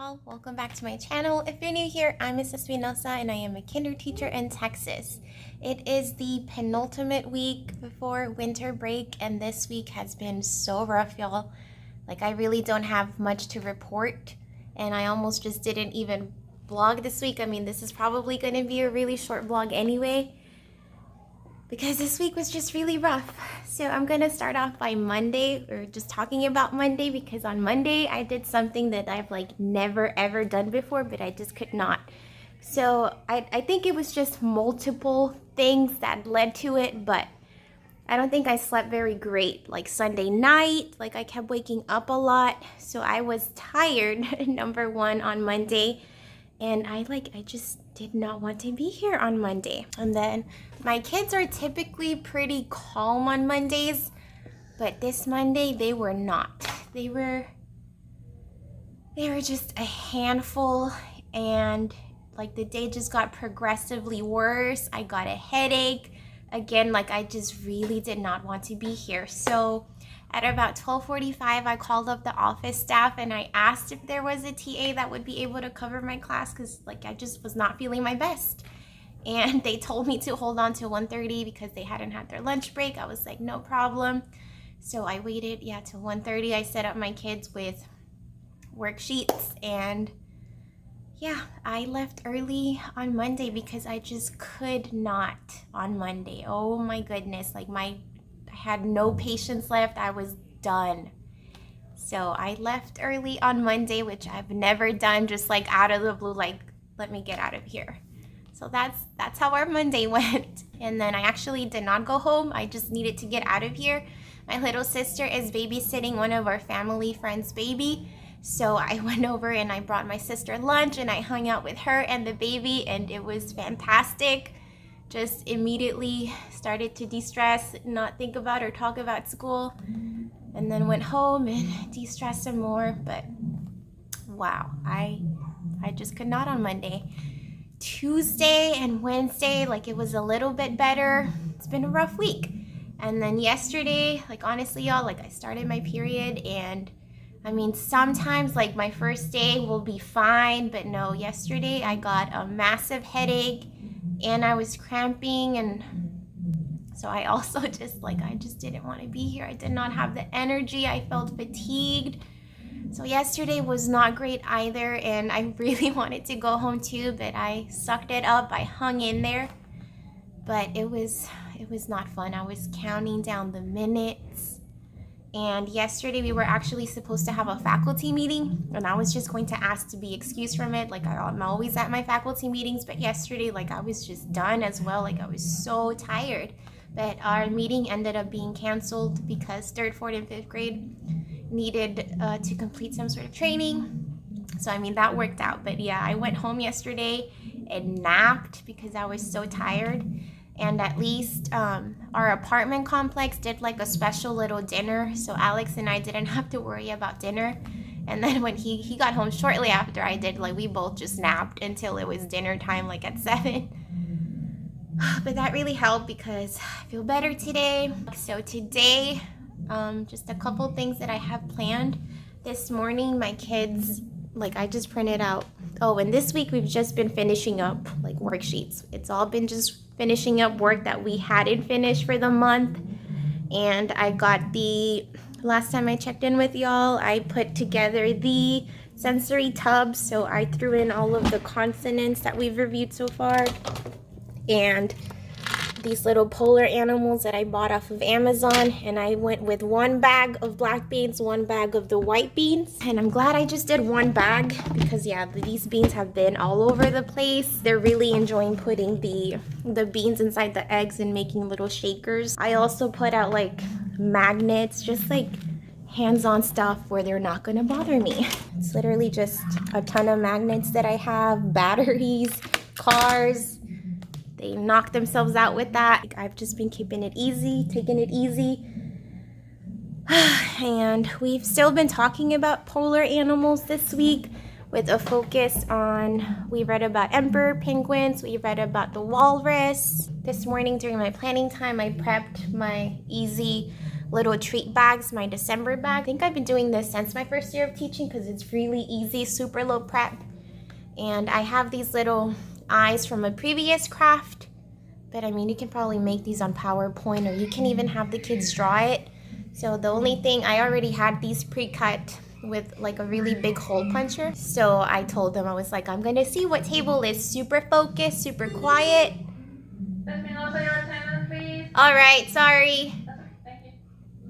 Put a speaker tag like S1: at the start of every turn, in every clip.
S1: y'all, welcome back to my channel. If you're new here, I'm Miss Espinosa and I am a kinder teacher in Texas. It is the penultimate week before winter break and this week has been so rough, y'all. Like, I really don't have much to report and I almost just didn't even vlog this week. I mean, this is probably going to be a really short vlog anyway, because this week was just really rough. So I'm gonna start off by Monday, or just talking about Monday, because on Monday I did something that I've like never ever done before, but I just could not. So I think it was just multiple things that led to it, but I don't think I slept very great. Like Sunday night, like I kept waking up a lot. So I was tired, number one, on Monday. And I just did not want to be here on Monday. And then my kids are typically pretty calm on Mondays, but this Monday they were not. They were just a handful, and like the day just got progressively worse. I got a headache. Again, like I just really did not want to be here. So at about 12:45, I called up the office staff and I asked if there was a TA that would be able to cover my class, because like I just was not feeling my best. And they told me to hold on to 1:30 because they hadn't had their lunch break. I was like, no problem. So I waited, till 1:30. I set up my kids with worksheets, and I left early on Monday because I just could not on Monday. Oh my goodness, like I had no patience left. I was done. So I left early on Monday, which I've never done, just like out of the blue, like let me get out of here. So that's how our Monday went. And then I actually did not go home. I just needed to get out of here. My little sister is babysitting one of our family friends' baby. So I went over and I brought my sister lunch and I hung out with her and the baby, and it was fantastic. Just immediately started to de-stress, not think about or talk about school, and then went home and de-stressed some more. But wow, I just could not on Monday. Tuesday and Wednesday, like it was a little bit better. It's been a rough week. And then yesterday, like honestly y'all, like I started my period, and I mean sometimes like my first day will be fine, but no, yesterday I got a massive headache and I was cramping, and so I also just I just didn't want to be here. I did not have the energy. I felt fatigued. So yesterday was not great either, and I really wanted to go home too, but I sucked it up. I hung in there, but it was not fun. I was counting down the minutes. And yesterday we were actually supposed to have a faculty meeting, and I was just going to ask to be excused from it. Like I'm always at my faculty meetings, but yesterday like I was just done as well. Like I was so tired. But our meeting ended up being canceled because 3rd, 4th, and 5th grade needed to complete some sort of training. So I mean that worked out. But yeah, I went home yesterday and napped because I was so tired. And at least our apartment complex did like a special little dinner, so Alex and I didn't have to worry about dinner. And then when he got home shortly after I did, like we both just napped until it was dinner time, like at 7. But that really helped because I feel better today. So today, just a couple things that I have planned. This morning, my kids, like I just printed out. Oh, and this week we've just been finishing up like worksheets. It's all been just finishing up work that we hadn't finished for the month. And I got last time I checked in with y'all, I put together the sensory tubs. So I threw in all of the consonants that we've reviewed so far, and these little polar animals that I bought off of Amazon, and I went with 1 bag of black beans, 1 bag of the white beans. And I'm glad I just did 1 bag because these beans have been all over the place. They're really enjoying putting the beans inside the eggs and making little shakers. I also put out like magnets, just like hands-on stuff where they're not gonna bother me. It's literally just a ton of magnets that I have, batteries, cars. They knock themselves out with that. I've just been keeping it easy, taking it easy. And we've still been talking about polar animals this week with a focus on, we read about emperor penguins, we read about the walrus. This morning during my planning time, I prepped my easy little treat bags, my December bag. I think I've been doing this since my first year of teaching because it's really easy, super low prep. And I have these little eyes from a previous craft, but I mean, you can probably make these on PowerPoint, or you can even have the kids draw it. So the only thing, I already had these pre-cut with like a really big hole puncher. So I told them, I was like, I'm gonna see what table is super focused, super quiet.
S2: Let me know for your attendance, please.
S1: All right, sorry.
S2: Thank you.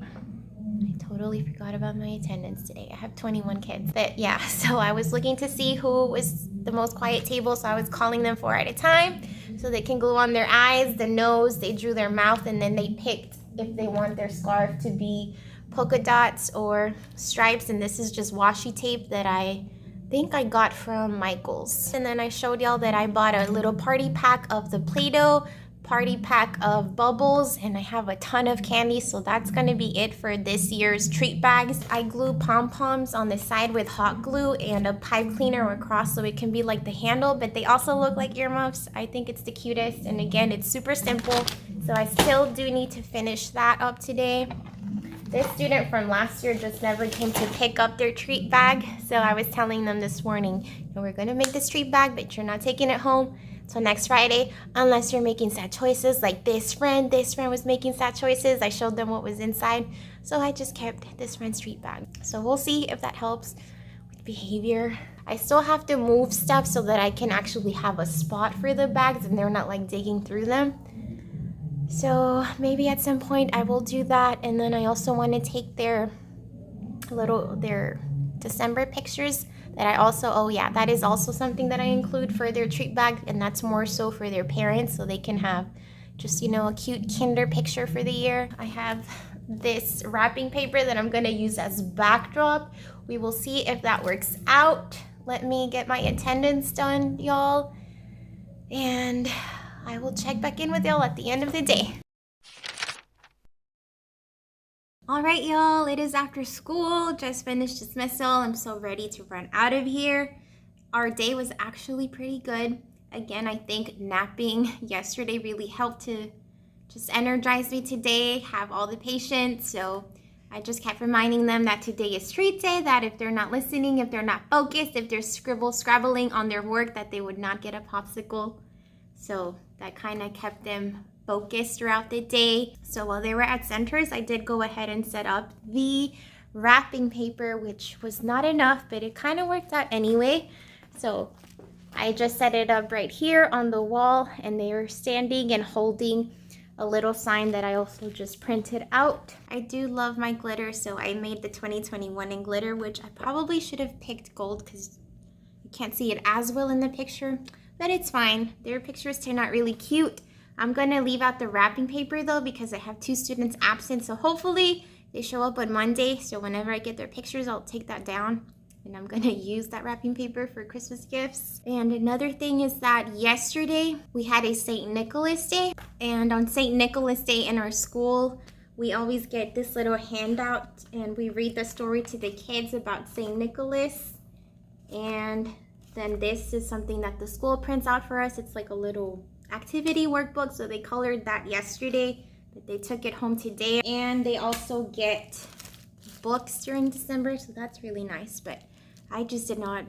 S1: I totally forgot about my attendance today. I have 21 kids. But yeah, so I was looking to see who was the most quiet table. So I was calling them 4 at a time so they can glue on their eyes, the nose, they drew their mouth, and then they picked if they want their scarf to be polka dots or stripes. And this is just washi tape that I think I got from Michael's. And then I showed y'all that I bought a little party pack of the Play-Doh, party pack of bubbles, and I have a ton of candy, so that's gonna be it for this year's treat bags. I glue pom-poms on the side with hot glue and a pipe cleaner across so it can be like the handle, but they also look like earmuffs. I think it's the cutest, and again, it's super simple, so I still do need to finish that up today. This student from last year just never came to pick up their treat bag, so I was telling them this morning, we're gonna make this treat bag, but you're not taking it home till next Friday unless you're making sad choices. Like this friend was making sad choices. I showed them what was inside, so I just kept this friend's treat bag. So we'll see if that helps with behavior. I still have to move stuff so that I can actually have a spot for the bags and they're not like digging through them. So maybe at some point I will do that. And then I also want to take their December pictures that I also, oh yeah, that is also something that I include for their treat bag, and that's more so for their parents so they can have just, you know, a cute kinder picture for the year. I have this wrapping paper that I'm gonna use as backdrop. We will see if that works out. Let me get my attendance done, y'all, and I will check back in with y'all at the end of the day. All right, y'all, it is after school. Just finished dismissal. I'm so ready to run out of here. Our day was actually pretty good. Again, I think napping yesterday really helped to just energize me today, have all the patience. So I just kept reminding them that today is treat day, that if they're not listening, if they're not focused, if they're scrabbling on their work, that they would not get a popsicle. So that kind of kept them focused throughout the day. So while they were at centers, I did go ahead and set up the wrapping paper, which was not enough, but it kind of worked out anyway. So I just set it up right here on the wall, and they were standing and holding a little sign that I also just printed out. I do love my glitter, so I made the 2021 in glitter, which I probably should have picked gold because you can't see it as well in the picture, but it's fine. Their pictures turn out really cute. I'm gonna leave out the wrapping paper though because I have 2 students absent, so hopefully they show up on Monday. So whenever I get their pictures, I'll take that down, and I'm gonna use that wrapping paper for Christmas gifts. And another thing is that yesterday we had a St. Nicholas Day, and on St. Nicholas Day in our school, we always get this little handout and we read the story to the kids about St. Nicholas. And then this is something that the school prints out for us. It's like a little activity workbook, so they colored that yesterday, but they took it home today. And they also get books during December, so that's really nice, but I just did not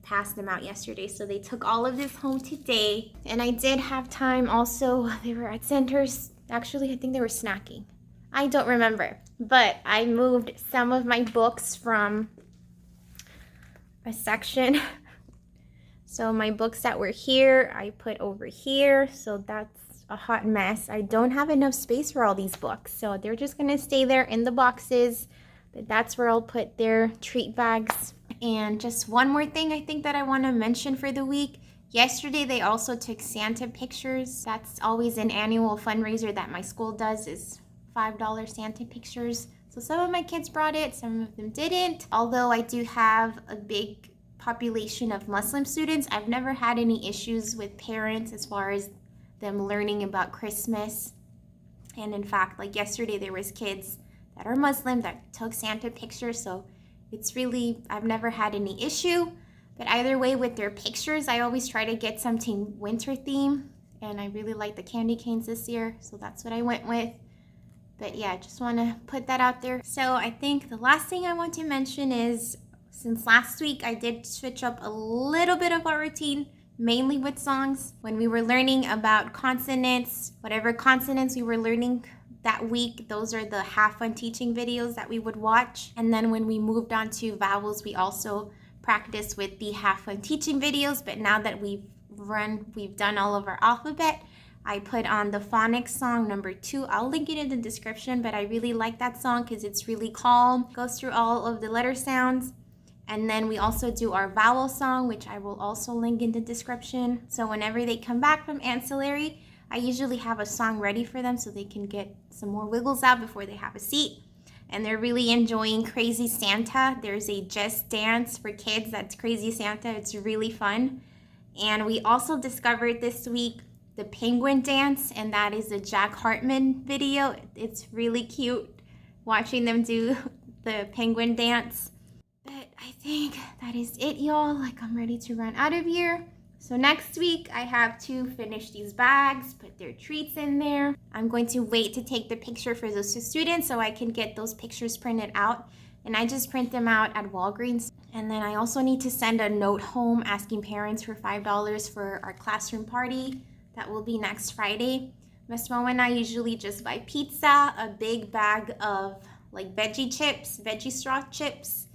S1: pass them out yesterday, so they took all of this home today. And I did have time also, they were at centers, actually I think they were snacking, I don't remember, but I moved some of my books from a section. So my books that were here, I put over here. So that's a hot mess. I don't have enough space for all these books. So they're just gonna stay there in the boxes. But that's where I'll put their treat bags. And just one more thing I think that I wanna mention for the week. Yesterday, they also took Santa pictures. That's always an annual fundraiser that my school does, is $5 Santa pictures. So some of my kids brought it, some of them didn't. Although I do have a big population of Muslim students, I've never had any issues with parents as far as them learning about Christmas. And in fact, like yesterday, there was kids that are Muslim that took Santa pictures. So it's really, I've never had any issue. But either way, with their pictures, I always try to get something winter theme. And I really like the candy canes this year, so that's what I went with. But yeah, just want to put that out there. So I think the last thing I want to mention is, since last week I did switch up a little bit of our routine, mainly with songs. When we were learning about consonants, whatever consonants we were learning that week, those are the Have Fun Teaching videos that we would watch. And then when we moved on to vowels, we also practiced with the Have Fun Teaching videos. But now that we've done all of our alphabet, I put on the phonics song number 2. I'll link it in the description, but I really like that song because it's really calm, goes through all of the letter sounds. And then we also do our vowel song, which I will also link in the description. So whenever they come back from ancillary, I usually have a song ready for them so they can get some more wiggles out before they have a seat. And they're really enjoying Crazy Santa. There's a Just Dance for kids that's Crazy Santa. It's really fun. And we also discovered this week the penguin dance, and that is a Jack Hartman video. It's really cute watching them do the penguin dance. But I think that is it, y'all. Like, I'm ready to run out of here. So next week I have to finish these bags, put their treats in there. I'm going to wait to take the picture for those students so I can get those pictures printed out. And I just print them out at Walgreens. And then I also need to send a note home asking parents for $5 for our classroom party. That will be next Friday. Miss Mo and I usually just buy pizza, a big bag of like veggie straw chips,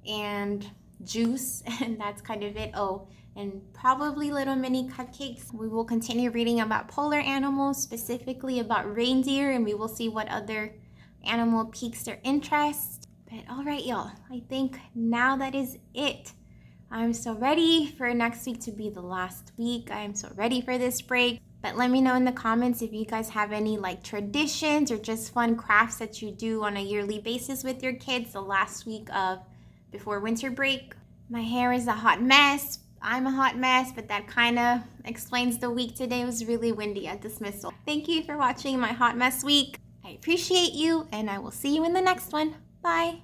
S1: and juice, and that's kind of it. Oh, and probably little mini cupcakes. We will continue reading about polar animals, specifically about reindeer, and we will see what other animal piques their interest. But all right, y'all, I think now that is it. I'm so ready for next week to be the last week. I am so ready for this break. But let me know in the comments if you guys have any like traditions or just fun crafts that you do on a yearly basis with your kids the last week of before winter break. My hair is a hot mess. I'm a hot mess, but that kind of explains the week today. It was really windy at dismissal. Thank you for watching my hot mess week. I appreciate you, and I will see you in the next one. Bye.